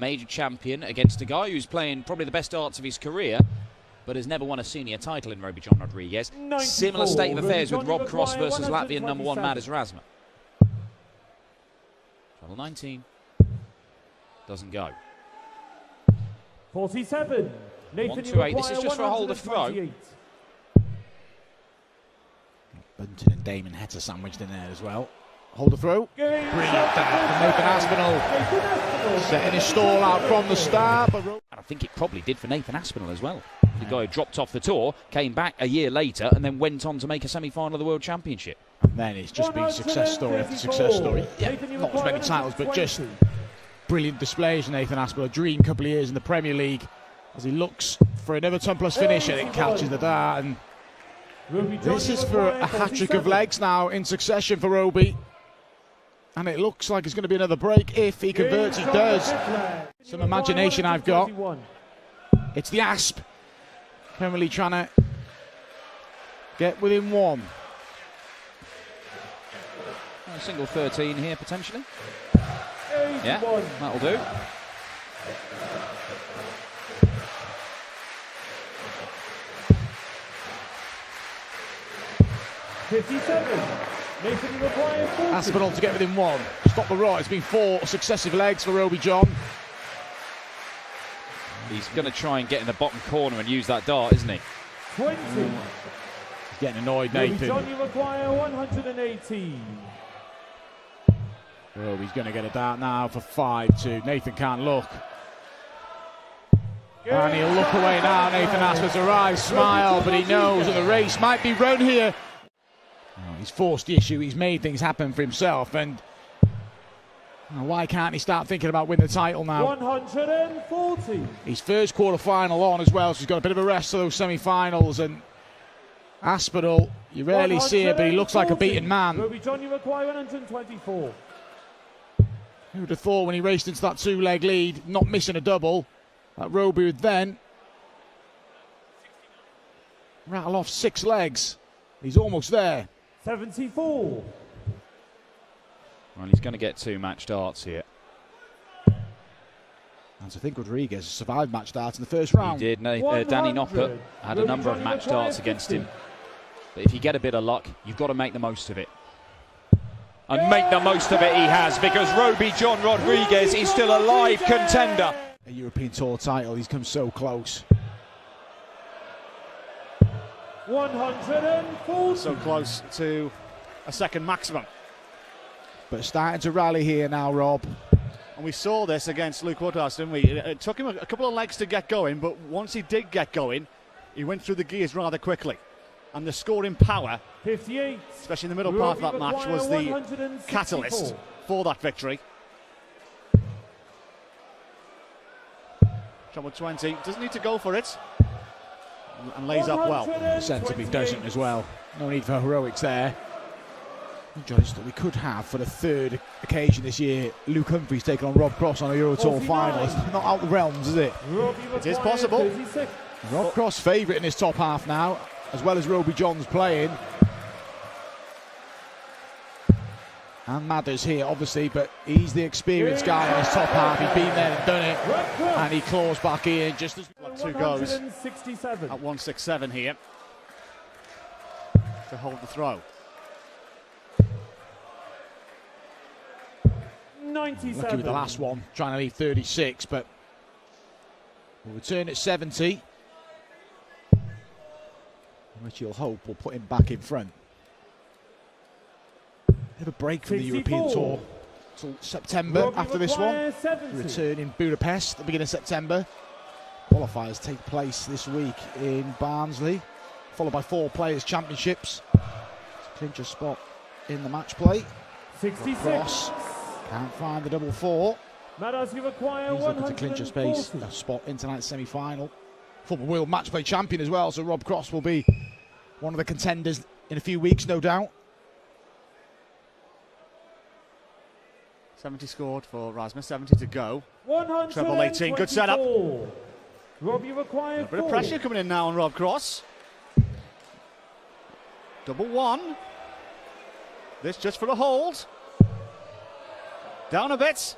major champion against a guy who's playing probably the best darts of his career, but has never won a senior title in Roby John Rodriguez. Similar state of affairs with Rob Cross versus Latvian number 1 Madars Razma. Trouble 19. Doesn't go. 47. 1-2-8. This is just for a hold of throw. Bunton and Damon Hetta sandwiched in there as well. Hold the throw. Brilliant dart from Nathan Aspinall. Setting his stall out from the start. And I think it probably did for Nathan Aspinall as well. The guy who dropped off the tour, came back a year later, and then went on to make a semi-final of the World Championship. And then it's just been success story after success story. Yeah, not as many titles, but just brilliant displays from Nathan Aspinall. A dream couple of years in the Premier League as he looks for another 10+ finish, and it catches the dart. And this is for a hat-trick of legs now in succession for Roby. And it looks like it's going to be another break if he converts. He does. Some imagination I've got. It's the Asp. Currently trying to get within one. A single 13 here potentially. Yeah, that'll do. Aspinall to get within one. Stop the rot. It's been 4 successive legs for Roby John. He's going to try and get in the bottom corner and use that dart, isn't he? 20. He's getting annoyed, Nathan. John, you require 118. Roby's going to get a dart now for 5-2. Nathan can't look. And he'll look away now. Nathan Aspinall's arrived, smile, but he knows that the race might be run here. Oh, he's forced the issue. He's made things happen for himself, and why can't he start thinking about winning the title now? 140. His first quarter-final on as well, so he's got a bit of a rest for those semi-finals. And Aspinall, you rarely see it, but he looks like a beaten man. Roby John, you require 124. Who would have thought when he raced into that 2-leg lead, not missing a double, that Roby would then rattle off 6 legs. He's almost there. 74. Well, he's going to get 2 match darts here. And I think Rodriguez survived match darts in the first round. He did. Danny Nopper had a number of match darts against him. But if you get a bit of luck, you've got to make the most of it. And make the most of it he has, because Roby John Rodriguez is still a live contender. A European Tour title, he's come so close. 140. So close to a second maximum. But starting to rally here now, Rob. And we saw this against Luke Woodhouse, didn't we? It took him a couple of legs to get going, but once he did get going, he went through the gears rather quickly. And the scoring power, 58, especially in the middle part of that match, was the catalyst for that victory. Trouble 20, doesn't need to go for it, and lays up well. Sensibly doesn't as well. No need for heroics there. Judge that we could have for the 3rd occasion this year. Luke Humphries taking on Rob Cross on a Euro Tour final. It's not out the realms, is it? It is possible. Rob Cross favourite in his top half now, as well as Roby John's playing. And Madars here, obviously, but he's the experienced guy in his top half. He's been there and done it, and he claws back in just as 2 goes at 167 here to hold the throw. 97. Lucky with the last one, trying to leave 36, but we'll return at 70, which you'll hope will put him back in front. Have a break from the European Tour till September after this one. Return in Budapest at the beginning of September. Qualifiers take place this week in Barnsley, followed by 4 Players' Championships to clinch a spot in the match play. 66. Cross can't find the double 4. Madars, you require He's looking to clinch a spot in tonight's semi-final. Former World Matchplay champion as well, so Rob Cross will be one of the contenders in a few weeks, no doubt. 70 scored for Razma, 70 to go. Treble 18, good setup. Rob, you require A bit of pressure coming in now on Rob Cross. Double 1. This just for a hold. Down a bit.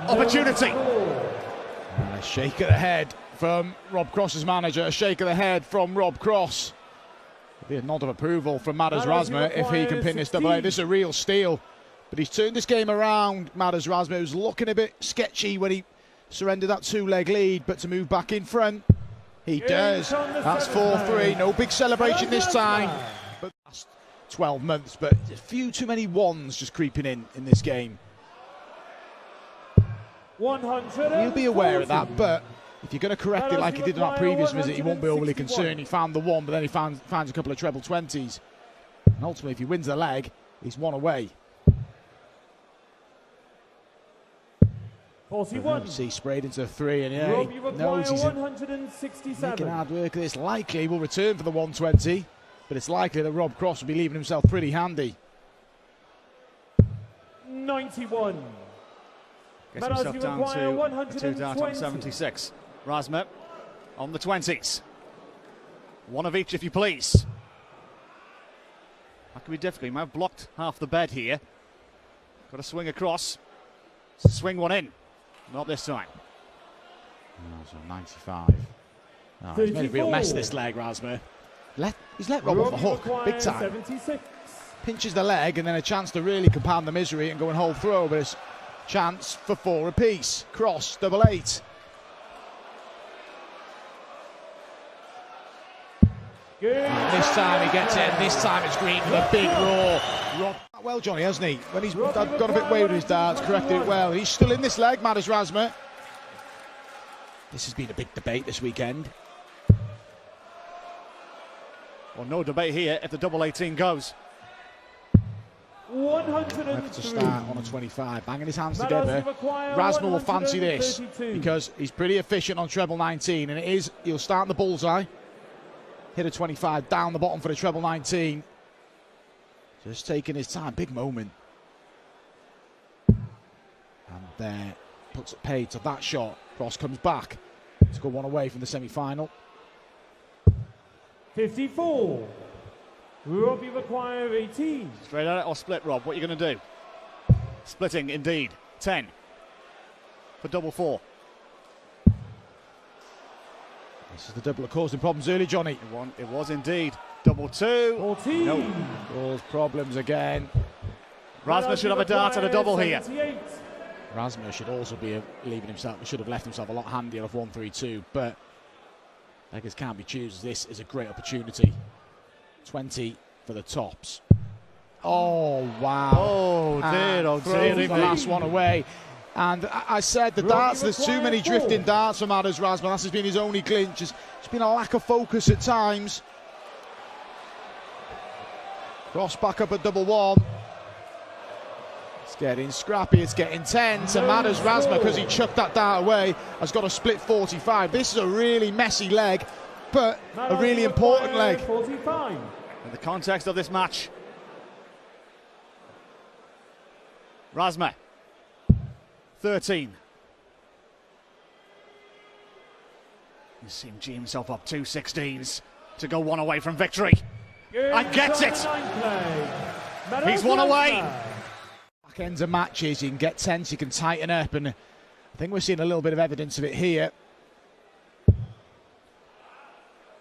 opportunity. And a shake of the head from Rob Cross's manager, a shake of the head from Rob Cross. There'll be a nod of approval from Madas Razma if he can pin this double A. This is a real steal, but he's turned this game around. Madas Razma was looking a bit sketchy when he surrendered that two-leg lead, but to move back in front, he does. That's 4-3. No big celebration this time. But last 12 months, but a few too many ones just creeping in this game. 100. He'll be aware of that, but if you're going to correct it like he did on that previous visit, he won't be overly concerned. He found the one, but then he finds a couple of treble 20s. And ultimately, if he wins the leg, he's one away. 41. See, sprayed into 3, and yeah, he knows he's making hard work of this. Likely he will return for the 120, but it's likely that Rob Cross will be leaving himself pretty handy. 91. Gets himself down to a 2 dart on 76. Razma on the 20s. One of each, if you please. That could be difficult. He might have blocked half the bed here. Got to swing across. Swing one in. Not this time. Oh, so 95. Oh, he's made a real mess of this leg, Razma. He's let Rob off the hook, big time. 76. Pinches the leg, and then a chance to really compound the misery and go and hold throw, but it's chance for 4 apiece. Cross, double 8. And this time he gets it, and this time it's green with a big roar. Well, Johnny, hasn't he? When he's gone a bit wayward with his darts, corrected it well. He's still in this leg, Madas Razma. This has been a big debate this weekend. Well, no debate here if the double 18 goes. 103. To start on a 25, banging his hands together. Razma will fancy this because he's pretty efficient on treble 19, and it is, he'll start in the bullseye, hit a 25 down the bottom for the treble 19. Just taking his time, big moment. And there, puts it paid to that shot. Cross comes back to go one away from the semi-final. 54. Rob, you require 18. Straight at it or split, Rob? What are you going to do? Splitting, indeed. 10 for double 4. This is the double that caused him problems early, Johnny. It was indeed. Double 2. 14. Nope. Cause problems again. Razma should have a dart and a double here. 78. Razma should also be leaving himself, should have left himself a lot handier of 1-3-2, but beggars can't be choosers. This is a great opportunity. 20 for the tops. Oh, wow. Oh, dear, oh, dear. The last one away. And I said the darts, there's too many drifting darts from Madas Razma. That's been his only clinch. It's been a lack of focus at times. Cross back up at double 1. It's getting scrappy, it's getting tense. And Madas Razma, because he chucked that dart away, has got a split 45. This is a really messy leg, but a really important leg. 45. In the context of this match, Razma, 13. You see him G himself up 2 16s to go one away from victory. And gets it. He's one away. Back ends of matches, you can get tense, you can tighten up, and I think we're seeing a little bit of evidence of it here.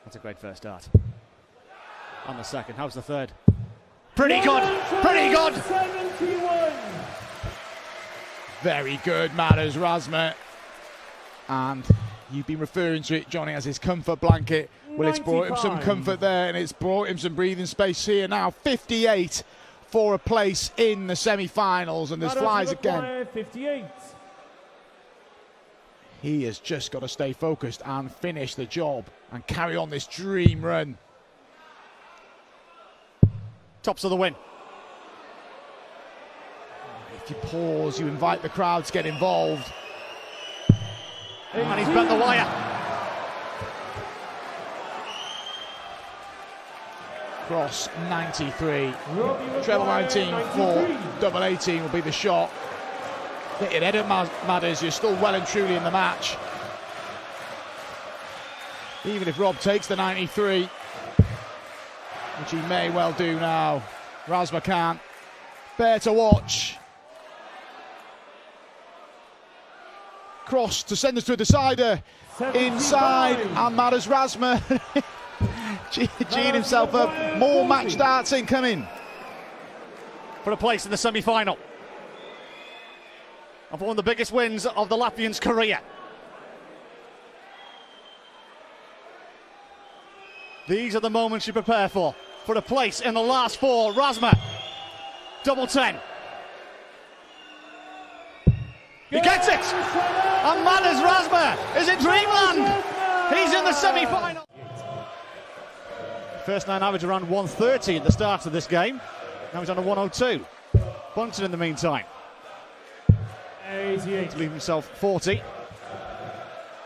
That's a great first start. On the second, how's the third? Pretty good, pretty good. 71. Very good, Madas Razma. And you've been referring to it, Johnny, as his comfort blanket. Well, it's brought him some comfort there, and it's brought him some breathing space here now. 58 for a place in the semi-finals, and there's flies again. 58. He has just got to stay focused and finish the job and carry on this dream run. Tops of the win. If you pause, you invite the crowd to get involved. And he's bent the wire. Cross 93. Treble 19 for double 18 will be the shot. Hit it, Edit Madas, you're still well and truly in the match. Even if Rob takes the 93, which he may well do now. Razma can't. Bear to watch. cross to send us to a decider. 75. Inside, and Matters Rasma Gene himself up. More match darts incoming. For a place in the semi-final of one of the biggest wins of the Latvian's career. These are the moments you prepare for a place in the last four. Rasma, double 10. He gets it! And Matters Rasma is in dreamland! He's in the semi-final! First 9 average around 130 at the start of this game. Now he's on a 102. Bunton in the meantime. 88. To leave himself 40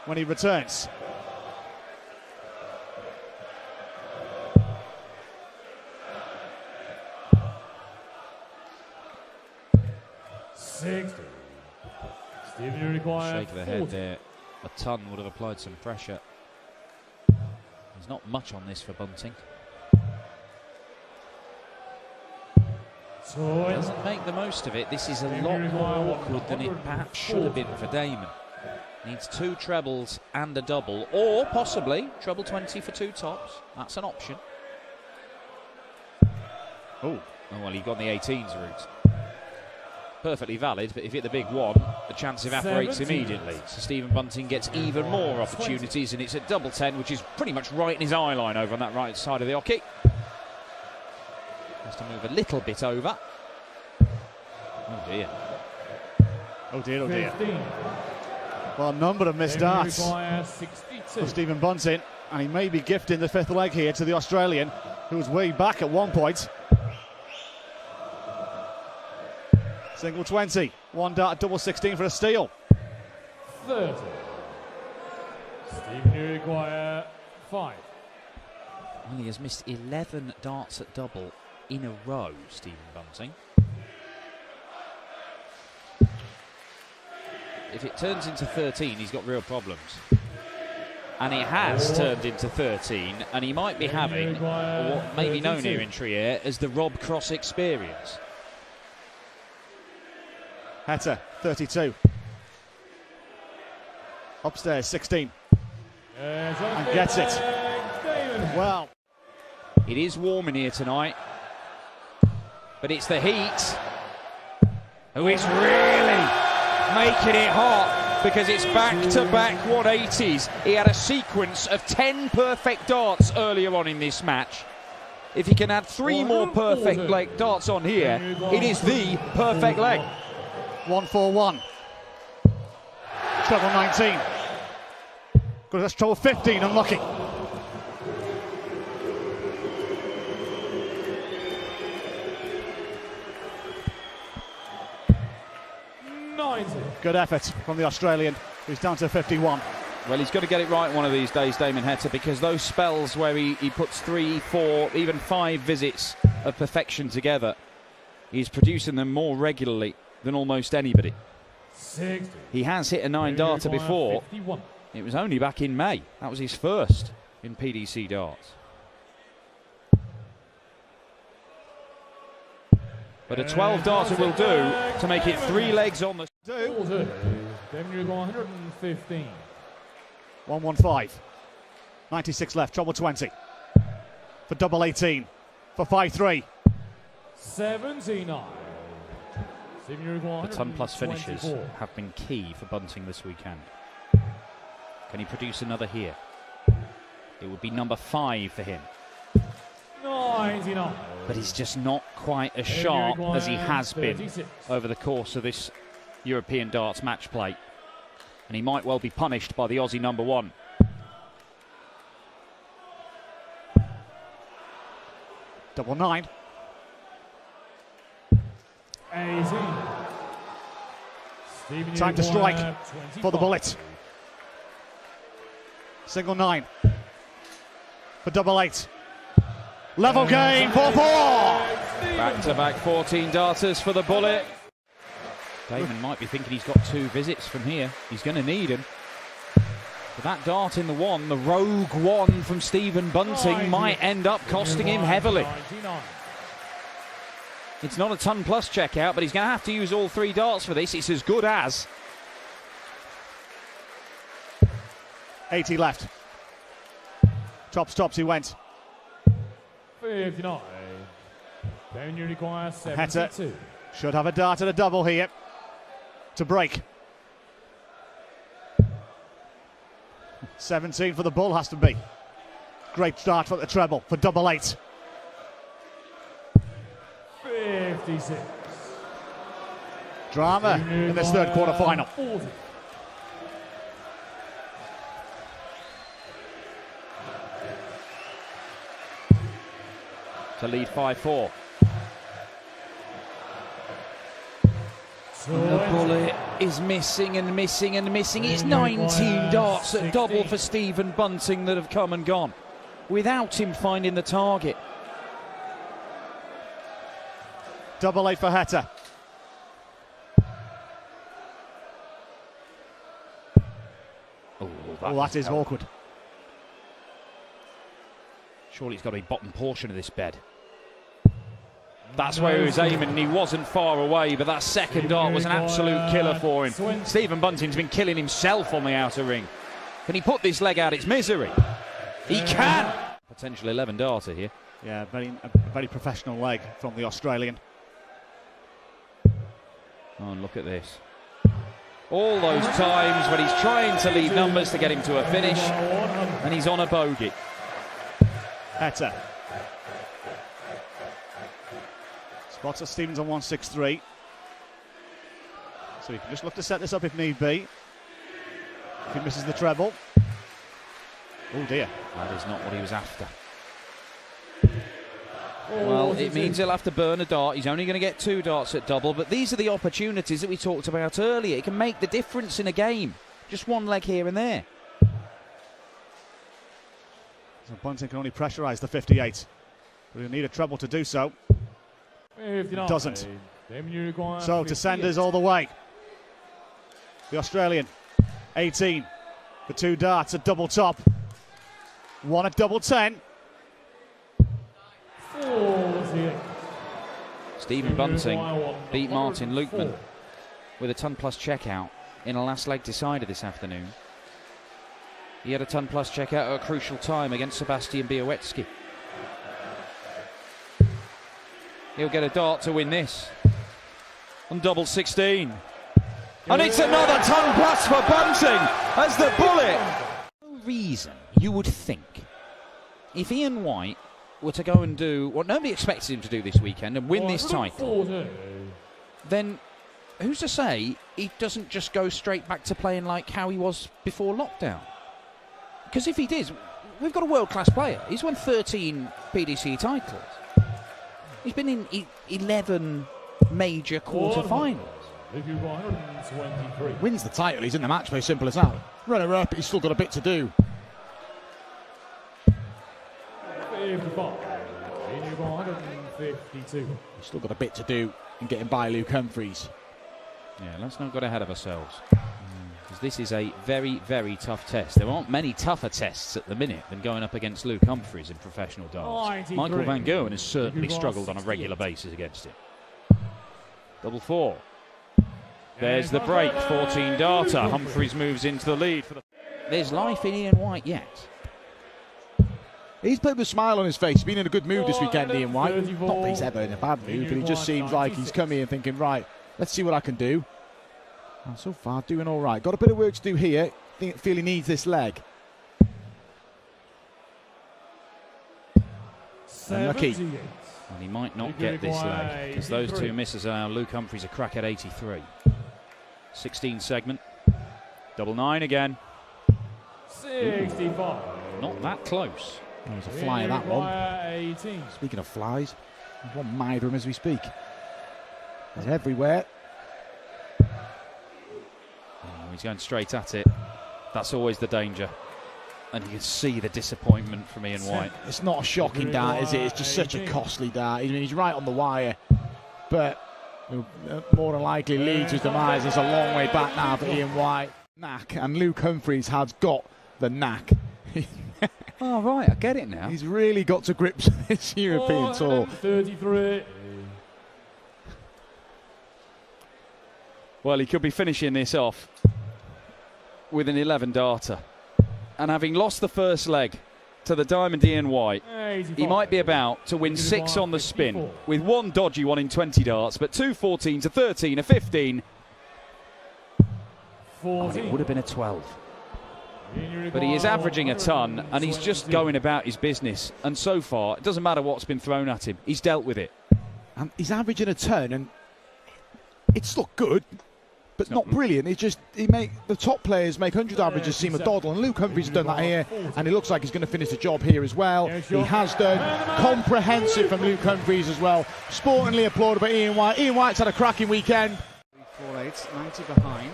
when he returns. Stephen, you require Shake of the 40. head there. A ton would have applied some pressure. There's not much on this for Bunting. Doesn't make the most of it. This is a lot more awkward than it perhaps should have been for Damon. Needs 2 trebles and a double, or possibly treble 20 for 2 tops. That's an option. Oh, well, he got the 18s route. Perfectly valid, but if you hit the big one, the chance evaporates 70. immediately. So Stephen Bunting gets even more opportunities, and it's at double 10, which is pretty much right in his eye line over on that right side of the hockey. Has to move a little bit over. Oh dear. Oh dear, oh dear. 15. Well, a number of missed darts Require 62. for Stephen Bunting, and he may be gifting the 5th leg here to the Australian, who was way back at one point. Single 20, 1 dart, double 16 for a steal. 30. Stephen, you require 5. Well, he has missed 11 darts at double in a row, Stephen Bunting. If it turns into 13, he's got real problems. And it has turned into 13, and he might be having what may be known here in Trier as the Rob Cross experience. Heta, 32. Upstairs, 16. And gets it. Well, It is warm in here tonight, but it's the Heat who is really making it hot, because it's back-to-back 180s. He had a sequence of 10 perfect darts earlier on in this match. If he can add 3 more perfect darts on here, it is the perfect leg. 1-4-1. Treble 19. Good, that's treble 15, unlucky. Good effort from the Australian, who's down to 51. Well, he's got to get it right one of these days, Damon Heta, because those spells where he puts 3, 4, even 5 visits of perfection together, he's producing them more regularly than almost anybody. 60. He has hit a 9-darter before. 51. It was only back in May. That was his first in PDC darts. But a 12-darter will do to make it 3 legs on the... Then you go 115. 1-1-5. 96 left, treble 20. For double 18. For 5-3. 79. The ton-plus finishes have been key for Bunting this weekend. Can he produce another here? It would be number 5 for him. 99. But he's just not quite as sharp as he has been over the course of this European Darts Matchplay. And he might well be punished by the Aussie number 1. Double 9. 18. Time to strike for the bullet. Single 9. For double 8. Level game, 4-4. Back-to-back 14 darters for the bullet. Damon might be thinking he's got 2 visits from here. He's going to need him. But that dart in the 1, the rogue 1 from Stephen Bunting, might end up costing him heavily. 99. It's not a ton-plus checkout, but he's going to have to use all 3 darts for this. It's as good as. 80 left. Tops he went. 59. Then you require Heta 72. should have a dart at a double here to break. 17 for the bull has to be. Great start for the treble for double 8. 56. Drama in this third quarter final. 40. To lead 5-4. And the bullet is missing and missing and missing. It's 19 darts at double for Stephen Bunting that have come and gone without him finding the target. Double 8 for Heta. Oh, that is awkward. Surely it's got to be bottom portion of this bed. That's where he was aiming, and he wasn't far away, but that second dart was an absolute killer for him. Stephen Bunting's been killing himself on the outer ring. Can he put this leg out its misery? He can! Potential 11 darter here. Yeah, a very professional leg from the Australian. Oh, and look at this. All those times when he's trying to lead numbers to get him to a finish, and he's on a bogey. Heta. Spots at Stevens on 163. So he can just look to set this up if need be. If he misses the treble. Oh dear. That is not what he was after. Well, it means he'll have to burn a dart. He's only going to get 2 darts at double, but these are the opportunities that we talked about earlier. It can make the difference in a game. Just one leg here and there. So Bunting can only pressurise the 58. But he'll need a treble to do so. Doesn't. So to Sanders all the way. The Australian, 18 for 2 darts at double top. 1 at double 10. Stephen Bunting beat Martin Lukeman with a ton-plus checkout in a last leg decider this afternoon. He had a ton-plus checkout at a crucial time against Sebastian Białecki. He'll get a dart to win this on double 16. And it's another ton-plus for Bunting as the bullet. No reason you would think if Ian White were to go and do what nobody expected him to do this weekend and win this title, then who's to say he doesn't just go straight back to playing like how he was before lockdown? Because if he did, we've got a world-class player. He's won 13 PDC titles. He's been in 11 major quarter-finals. Wins the title, he's in the match, very simple as that. Runner-up, he's still got a bit to do. 152. He's still got a bit to do in getting by Luke Humphries. Yeah, let's not get ahead of ourselves. Because this is a very, very tough test. There aren't many tougher tests at the minute than going up against Luke Humphries in professional darts. Michael Van Gerwen has certainly struggled on a regular basis against him. Double 4. There's the break, 14 darter. Humphries moves into the lead. There's life in Ian White yet. He's played with a smile on his face. He's been in a good mood this weekend, Ian White. Not that he's ever in a bad mood, but he just seems like he's come here thinking, right, let's see what I can do. And so far, doing all right. Got a bit of work to do here. Feel he needs this leg. Unlucky. And he might not get this leg, because those 2 misses allow Luke Humphries a crack at 83. 16 segment. Double 9 again. 65. Not that close. There's a fly in that one. Speaking of flies, there's one mider him as we speak. He's everywhere. Oh, he's going straight at it. That's always the danger. And you can see the disappointment from Ian White. It's not a shocking dart, is it? It's just such a costly dart. I mean, he's right on the wire, but more than likely leads his demise. It's a long way back now for Ian White. Knack, and Luke Humphries has got the knack. Oh, right, I get it now. He's really got to grips with this European tour. 33. Well, he could be finishing this off with an 11 darter. And having lost the first leg to the Diamond Ian White, he might be about to win 6 on the spin, with 1 dodgy one in 20 darts, but 2 14 to 13, a 15. And it would have been a 12. But he is averaging a ton, and he's just going about his business. And so far, it doesn't matter what's been thrown at him. He's dealt with it. And he's averaging a ton, and it's looked good, but not brilliant. The top players make 100 averages seem a doddle, and Luke Humphries has done that here, and it looks like he's going to finish the job here as well. He has done. Comprehensive from Luke Humphries as well. Sportingly applauded by Ian White. Ian White's had a cracking weekend. 4-8, 90 behind.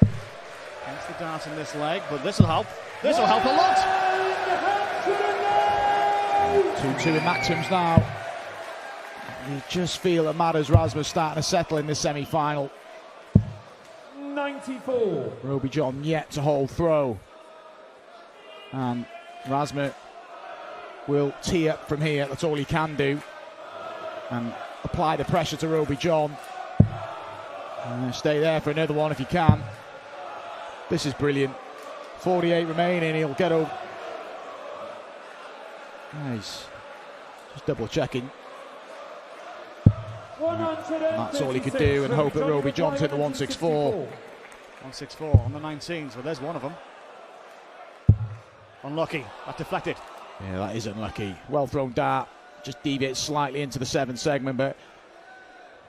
Against the dart in this leg, but this will help. This will help a lot. 2-2 in Maxims now. You just feel that Matters Rasmus starting to settle in this semi-final. 94. Roby John yet to hold throw. And Rasmus will tee up from here. That's all he can do. And apply the pressure to Roby John. Stay there for another one if you can. This is brilliant. 48 remaining. He'll get over. Nice. Just double checking. And that's all he could do, and hope that Roby John's hit the 164. 164 on the 19s, well, there's one of them. Unlucky, that deflected. Yeah, that is unlucky. Well thrown dart, just deviates slightly into the 7th segment, but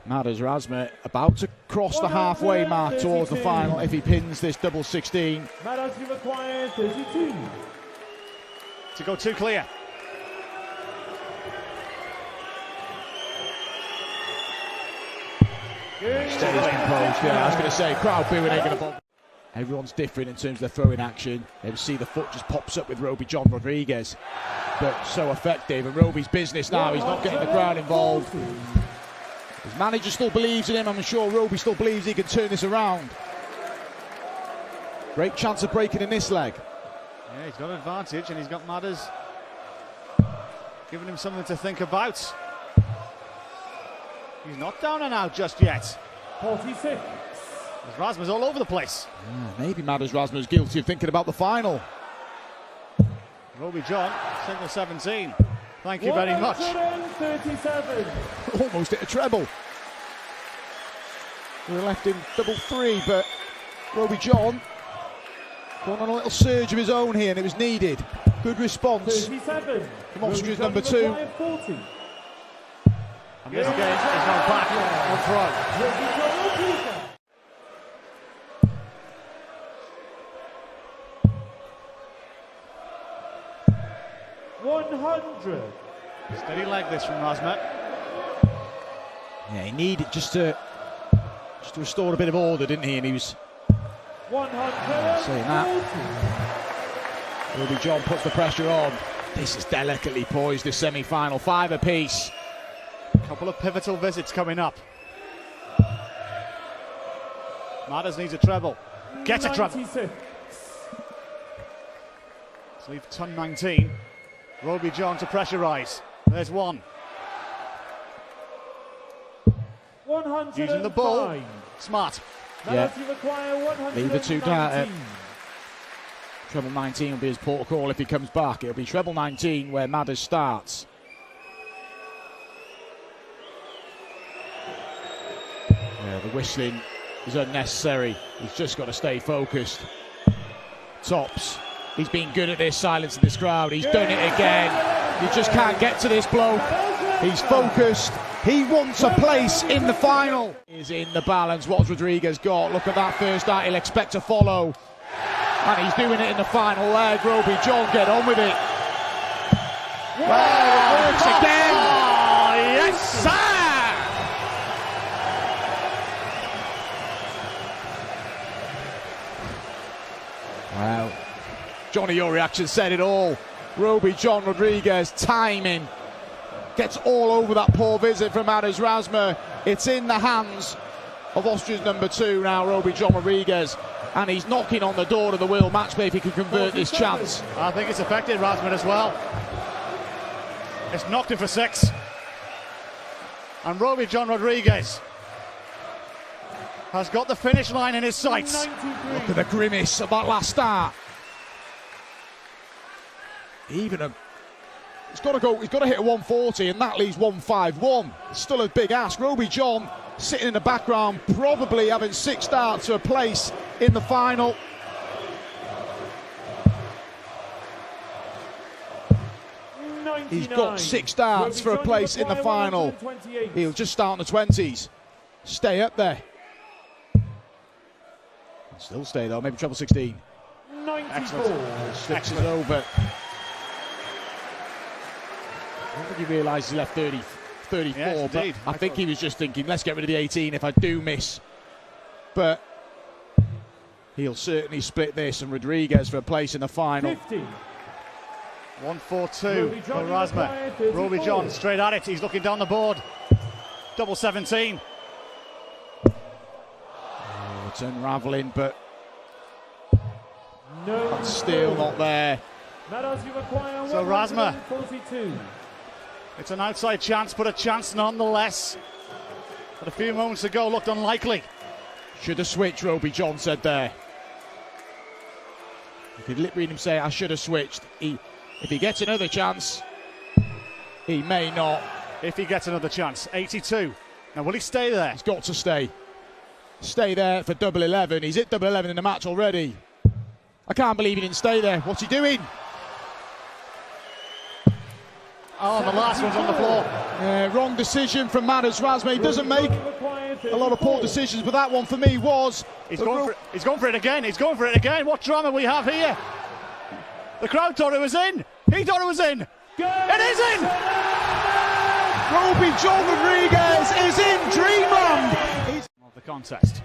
Matters Rasmus about to cross the halfway mark towards the final if he pins this double 16. Matters requires 32. To go 2 clear. Steady's composed, yeah. I was going to say, crowd booing ain't going to bother. Everyone's different in terms of their throwing action. They see the foot just pops up with Roby John Rodriguez, but so effective. And Roby's business now, he's not getting the crowd involved. His manager still believes in him. I'm sure Roby still believes he can turn this around. Great chance of breaking in this leg. Yeah, he's got an advantage, and he's got Matters giving him something to think about. He's not down and out just yet. 46. There's Rasmus all over the place. Yeah, maybe Matters Rasmus guilty of thinking about the final. Roby John, single 17. Thank you very much. 137. Almost hit a treble. We were left in double 3, but Roby John going on a little surge of his own here, and it was needed. Good response 37. from Austria's number 2. 40. And this again is now back on throw. 100. Steady leg this from Rasmus. Yeah, he needed just to restore a bit of order, didn't he? And he was 100. saying that. Roby John puts the pressure on. This is delicately poised, this semi-final. 5 apiece. Couple of pivotal visits coming up. Matters needs a treble. Gets a treble. 96. Let's leave ton 19. Roby John to pressurise. There's one. 105. Using the ball. Smart. Yeah. You require 119. Leave the 2 dart. Treble 19 will be his port of call if he comes back. It'll be treble 19 where Matters starts. Yeah, the whistling is unnecessary. He's just got to stay focused. Tops. He's been good at this, silencing this crowd. He's done it again. You just can't get to this bloke. He's focused. He wants a place in the final. Is in the balance. What's Rodriguez got? Look at that first dart. He'll expect to follow. And he's doing it in the final leg. Roby John, get on with it. Well, it works again. Oh, yes, sir! Wow. Johnny, your reaction said it all. Roby John Rodriguez, timing. Gets all over that poor visit from Matters Rasmus. It's in the hands of Austria's number 2 now, Roby John Rodriguez. And he's knocking on the door of the World Matchplay if he can convert this chance. I think it's affected Rasmus as well. It's knocked him for 6. And Roby John Rodriguez has got the finish line in his sights. Look at the grimace of that last start. He's got to go. He's got to hit a 140, and that leaves 151. It's still a big ask. Roby John sitting in the background, probably having 6 starts to a place in the final. He's got 6 starts for a place in the final. He'll just start in the 20s. Stay up there. Still stay though, maybe treble 16. 94. Switches over. I don't think he realised he left 34, yes, but I think he was just thinking, let's get rid of the 18 if I do miss. But he'll certainly split this, and Rodriguez for a place in the final. 50. 1-4-2 for Razma. Roby John straight at it. He's looking down the board. Double 17. Oh, it's unravelling, but No. that's still not there. So Razma, it's an outside chance, but a chance nonetheless. But a few moments ago looked unlikely. Should have switched, Roby John said there. You could lip read him say, I should have switched. If he gets another chance, he may not. If he gets another chance. 82. Now, will he stay there? He's got to stay. Stay there for double 11. He's hit double 11 in the match already. I can't believe he didn't stay there. What's he doing? Oh, the last one's on the floor. Wrong decision from Matters Razma. He doesn't make a lot of poor decisions, but that one for me was... He's going for it again. He's going for it again. What drama we have here. The crowd thought it was in. He thought it was in. It is in! Roby John Rodriguez is in Dreamland. He's of the contest.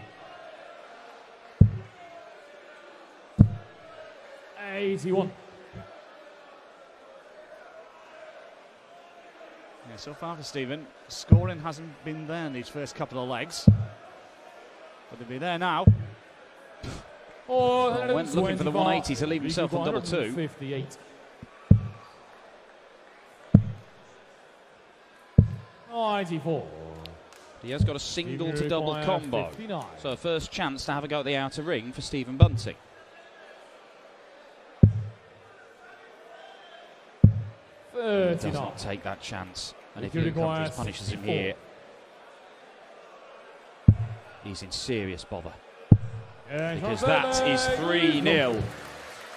81. Yeah, so far for Stephen, scoring hasn't been there in these first couple of legs. But they'll be there now. Went looking for the 180 to leave himself on double 2. 58. 94. He has got a single to double combo. 59. So a first chance to have a go at the outer ring for Stephen Bunting. He does not take that chance. And if Luke Humphries punishes him here, he's in serious bother. Because that is 3-0.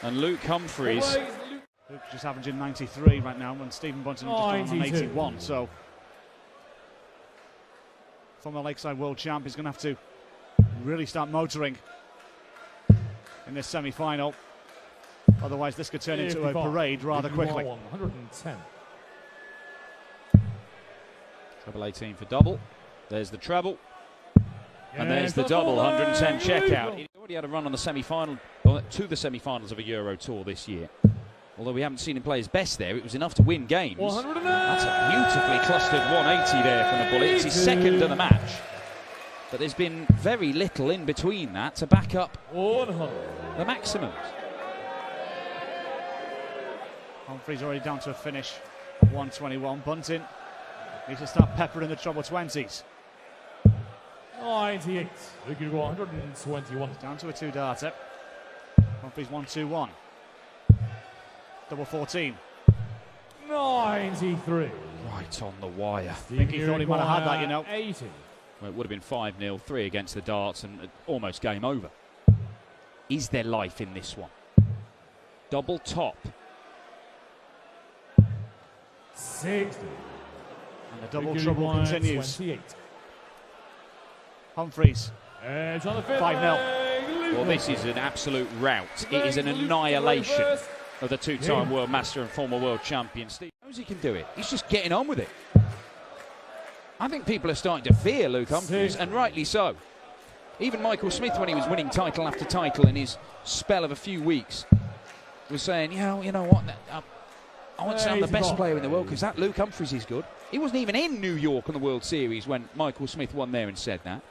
And Luke Humphries... Luke just averaging 93 right now, when Stephen Bunting just on 81. So, former Lakeside World Champ is going to have to really start motoring in this semi-final. Otherwise, this could turn into a parade rather quickly. 110. Treble 18 for double. There's the treble. And there's the double 110 checkout. He already had a run on the semi-final, to the semi-finals of a Euro Tour this year. Although we haven't seen him play his best there, it was enough to win games. That's a beautifully clustered 180 there from the bullet. It's his second of the match. But there's been very little in between that to back up the maximums. Humphries already down to a finish of 121. Bunting needs to start peppering the treble 20s. 98. 121. Down to a 2-darter. Humphries 1-2-1. Double 14. 93. Right on the wire. I think he thought he might have had that, you know. 80. Well, it would have been 5-0, 3 against the darts, and almost game over. Is there life in this one? Double top. 60. And the double trouble continues. 28. Humphries. 5-0. Well, this is an absolute rout. It is an annihilation of the two-time world master and former world champion. Steve knows he can do it. He's just getting on with it. I think people are starting to fear Luke Humphries, and rightly so. Even Michael Smith, when he was winning title after title in his spell of a few weeks, was saying, you know what, I want to say I'm the best player in the world because that Luke Humphries is good. He wasn't even in New York on the World Series when Michael Smith won there and said that.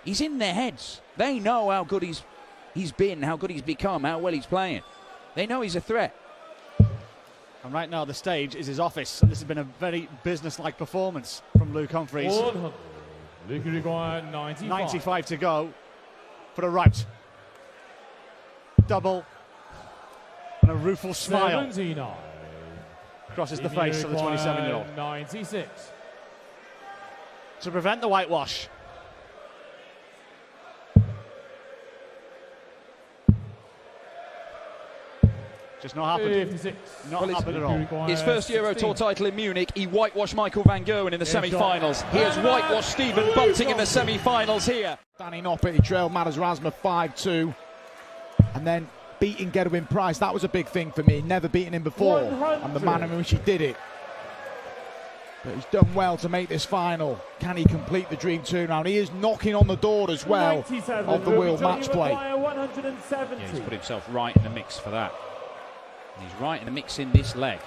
He's in their heads. They know how good he's been, how good he's become, how well he's playing. They know he's a threat. And right now the stage is his office, and this has been a very business-like performance from Luke Humphries. Luke require 95. 95 to go for a rout. Double. And a rueful smile 79. crosses the face of the 27-year-old. 96. To prevent the whitewash. Just not happened. 56. Not happened at all. His first Euro Tour title in Munich, he whitewashed Michael van Gerwen in the semi-finals. He has whitewashed Stephen Bunting in the semi-finals here. Danny Noppert, he trailed Matters Rasma 5-2. And then beating Gerwin Price, that was a big thing for me. Never beaten him before. 100. And the manner in which he did it. But he's done well to make this final. Can he complete the dream turnaround? He is knocking on the door as well of the World Matchplay. Yeah, he's put himself right in the mix for that. And he's right in the mix in this leg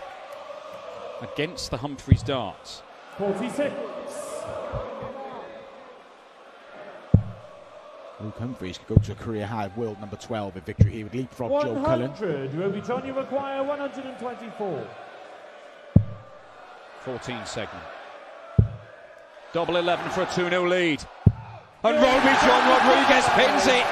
against the Humphreys darts. 46. Luke Humphreys could go to a career high of world number 12 in victory. He would leapfrog Joe Cullen. 100. Roby John, you require 124. 14 segment. Double 11 for a 2-0 lead. And Roby John Rodriguez pins it.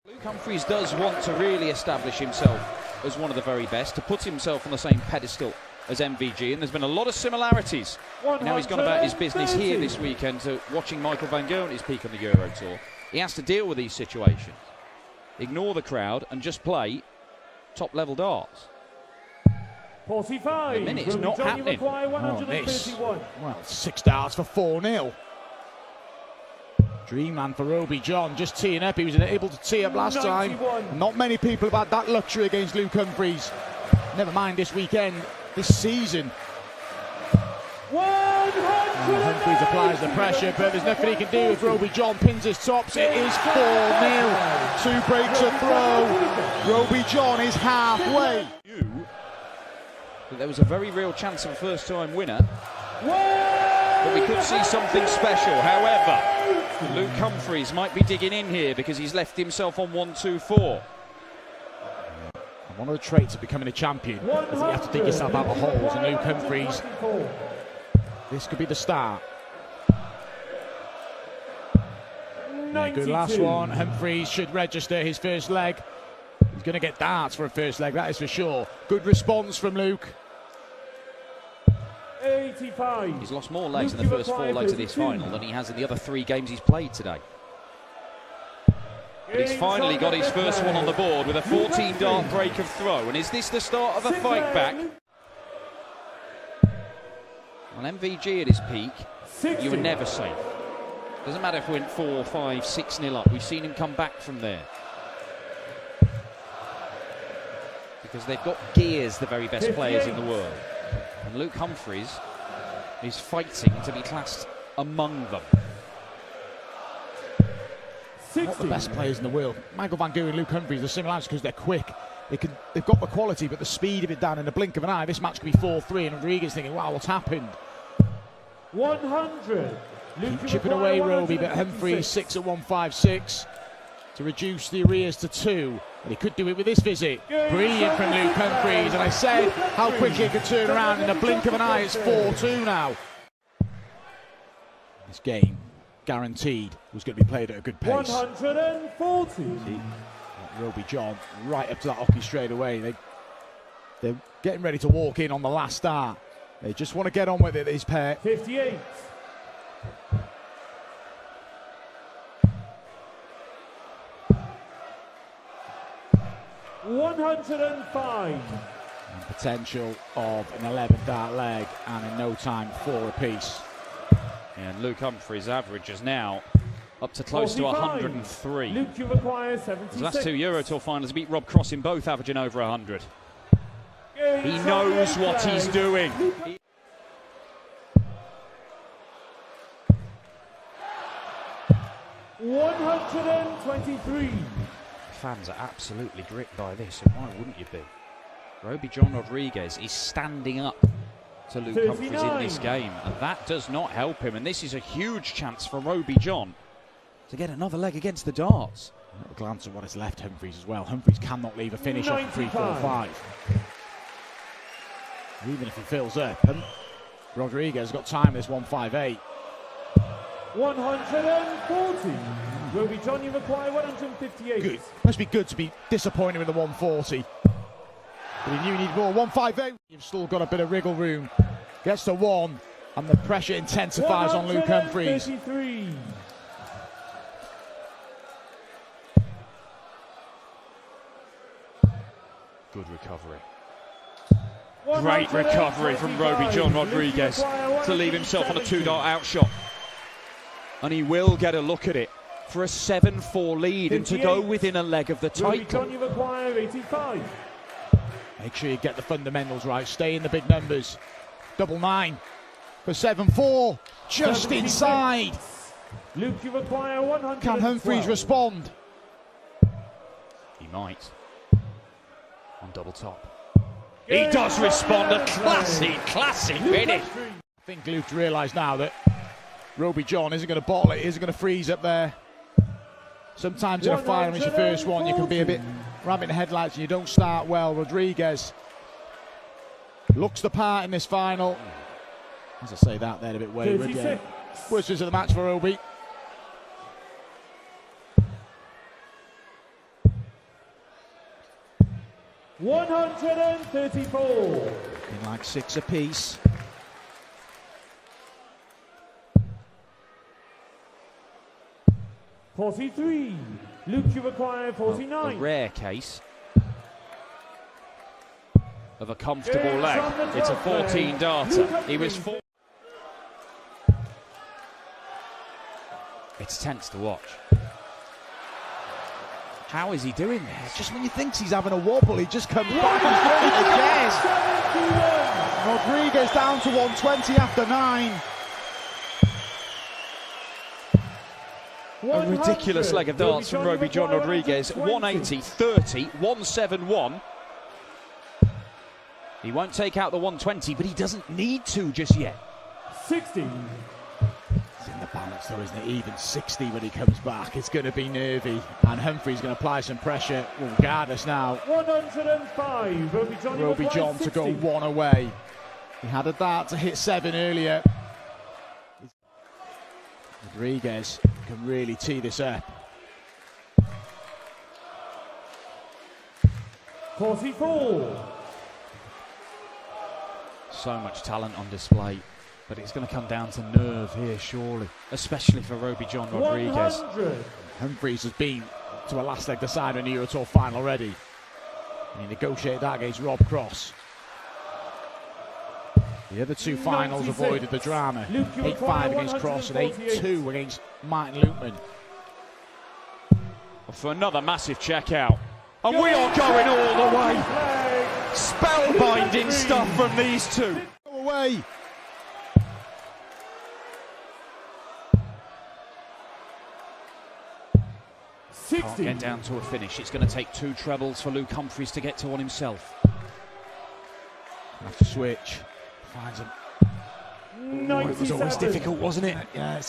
Luke Humphreys does want to really establish himself as one of the very best, to put himself on the same pedestal as MVG, and there's been a lot of similarities. Now he's gone about his business here this weekend to watching Michael van Gerwen at his peak on the Euro Tour. He has to deal with these situations. Ignore the crowd and just play top-level darts. 45. The minute's not happening. Well, 6 darts for 4-0. Dreamland for Roby John, just teeing up. He was able to tee up last 91. time. Not many people have had that luxury against Luke Humphreys. Never mind this weekend, this season. 100. Humphreys applies the pressure, but there's nothing he can do if Roby John pins his tops. It is 4-0. 2 breaks a throw. Roby John is halfway. There was a very real chance of a first-time winner, but we could see something special. However, Luke Humphreys might be digging in here because he's left himself on 1-2-4. One of the traits of becoming a champion is that you have to dig yourself out of holes, and Luke Humphreys, this could be the start. Yeah, good last one. Humphreys should register his first leg. He's going to get darts for a first leg, that is for sure. Good response from Luke. 85. He's lost more legs in the first 4 legs of this final than he has in the other 3 games he's played today. But he's finally got his first one on the board with a 14-dart break of throw. And is this the start of a fight back? Well, MVG at his peak, you were never safe. Doesn't matter if we went 4, 5, 6-0 up. We've seen him come back from there. Because they've got gears, the very best players in the world. And Luke Humphreys is fighting to be classed among them. Not the best players in the world. Michael van Gerwen and Luke Humphreys are similar because they're quick. They've got the quality, but the speed of it down in the blink of an eye. This match could be 4-3, and Rodriguez thinking, wow, what's happened? 100. Keep chipping away, Roby, but Humphreys 6 at 156 to reduce the arrears to 2. And he could do it with this visit. Brilliant from Luke Humphreys, and I said how quickly he could turn around in the blink of an eye. It's 4-2 now. This game, guaranteed, was going to be played at a good pace. 140. Roby John right up to that hockey straight away. They're getting ready to walk in on the last start. They just want to get on with it, these pair. 58. $105. Potential of an 11-dart leg, and in no time 4 apiece. And Luke Humphreys' average is now up to close 45. To 103. Luke, you require 76. His last 2 Euro Tour finals beat Rob Cross in both, averaging over 100. He knows what he's doing. $123. Fans are absolutely gripped by this, and why wouldn't you be? Roby John Rodriguez is standing up to Luke 39. Humphreys in this game, and that does not help him. And this is a huge chance for Roby John to get another leg against the darts. A glance at what is left Humphreys as well. Humphreys cannot leave a finish off 3-4-5. Even if he fills up, Rodriguez got time this 158. 140. Roby John, you require 158. Good. Must be good to be disappointed with the 140. But he knew he needed more. 158. You've still got a bit of wriggle room. Gets to 1, and the pressure intensifies on Luke Humphries. 133. Good recovery. Great recovery from Roby John Rodriguez to leave himself on a 2-dart outshot. And he will get a look at it for a 7-4 lead and to go within a leg of the Roby title. John, you require 85. Make sure you get the fundamentals right. Stay in the big numbers. 9 for 7-4. Just 76. inside. Luke, you require 100. Can Humphries respond? He might. On double top. He does respond. A classy finish. I think Luke's realised now that Roby John isn't going to bottle it, isn't going to freeze up there. Sometimes in a final, when it's your first one, you can be a bit rabbit in the headlights and you don't start well. Rodriguez looks the part in this final. As I say that, they're a bit wayward. Yeah. Worst of the match for Roby. $134. Looking like 6 apiece. $43. Luke, you require 49. A rare case of a comfortable leg. It's a 14-darter. He was 4. It's tense to watch. How is he doing this? Just when you think he's having a wobble, he just comes back and does it again. Rodriguez down to 120 after 9. A ridiculous leg of darts from Roby John Rodriguez. 180, 30, 171. He won't take out the 120, but he doesn't need to just yet. 60. It's in the balance though, isn't it? Even 60 when he comes back. It's going to be nervy. And Humphries going to apply some pressure. Will guard us now. 105. Roby John to go 1 away. He had a dart to hit 7 earlier. Rodriguez can really tee this up. 44. So much talent on display, but it's going to come down to nerve here, surely, especially for Roby John Rodriguez. 100. Humphries has been to a last leg decider in the Euro Tour final already. And he negotiated that against Rob Cross. The other 2 finals 96. avoided the drama. Luke, 8-5 against Cross and 8-2 against Martin Lukeman. For another massive check out. And we are going all the way. Spellbinding stuff from these 2. Go away. Can't get down to a finish. It's going to take 2 trebles for Luke Humphries to get to one himself. Have to switch. Finds him. It was always difficult, wasn't it? Yeah,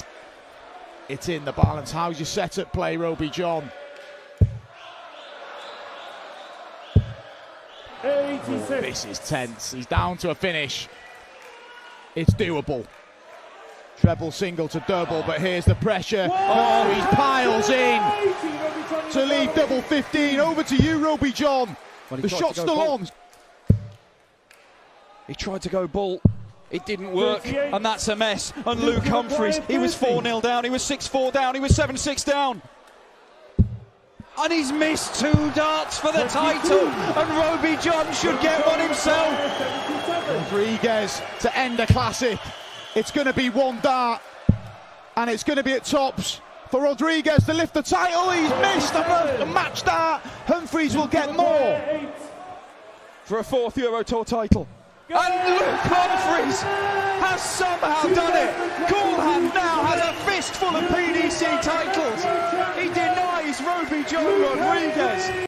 it's in the balance. How's your setup play, Roby John? 86. This is tense. He's down to a finish. It's doable. Treble, single to double, but here's the pressure. Oh, he piles in to leave double 15. Over to you, Roby John. The shot's still on. He tried to go bull. It didn't work, and that's a mess. And Luke Humphries, he was 4-0 down, he was 6-4 down, he was 7-6 down. And he's missed 2 darts for the title. And Roby John should get one himself. Rodriguez to end a classic. It's going to be 1 dart, and it's going to be at tops for Rodriguez to lift the title. He's missed a match dart. Humphries will get more. For a 4th Euro Tour title. And Luke Humphries has somehow done it. Coolhand now has a fistful of PDC titles. He denies Roby John Rodriguez.